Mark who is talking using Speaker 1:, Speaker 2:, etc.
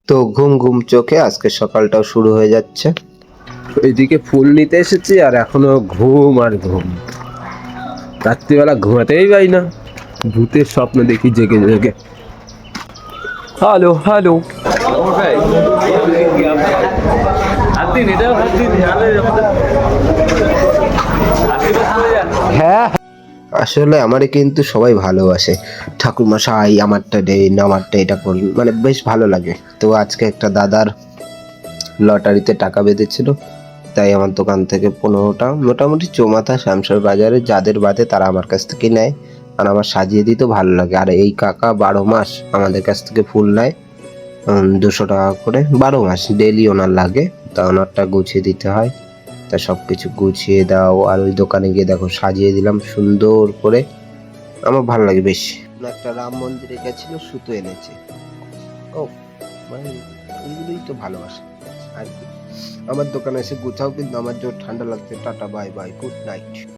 Speaker 1: তো ঘুম ঘুম চোখে আজকে সকালটাও শুরু হয়ে যাচ্ছে। এইদিকে ফুল নিতে এসেছি আর এখনো ঘুম আর ঘুম, রাত্রিবেলা ঘুমাতেই পাই না, ভূতের স্বপ্ন দেখি জেগে জেগে। হ্যালো হ্যালো, হ্যাঁ আসলে আমারে কিন্তু সবাই ভালোবাসে, ঠাকুরমশাই আমারটা দেন, আমারটা এটা করুন, মানে বেশ ভালো লাগে। তো আজকে একটা দাদার লটারিতে টাকা বেঁধেছিল, তাই আমার দোকান থেকে 15টা মোটামুটি চৌমাথা শ্যামসর বাজারে যাদের বাদে তারা আমার কাছ থেকে নেয়, আর আমার সাজিয়ে দিতেও ভালো লাগে। আর এই কাকা 12 মাস আমাদের কাছ থেকে ফুল নেয়, 200 টাকা করে 12 মাস ডেলি ওনার লাগে, তা ওনারটা গুছিয়ে দিতে হয়। তা সব কিছু গুছিয়ে দাও, আর ওই দোকানে গিয়ে দেখো সাজিয়ে দিলাম সুন্দর করে, আমার ভালো লাগে বেশ। একটা রাম মন্দিরে গেছিল, সুতো এনেছে। ও মানে এইগুলোই তো ভালোবাসা আর কি। আমার দোকানে এসে গুছাও, কিন্তু আমার জোর ঠান্ডা লাগছে। Tata, bye bye, good night.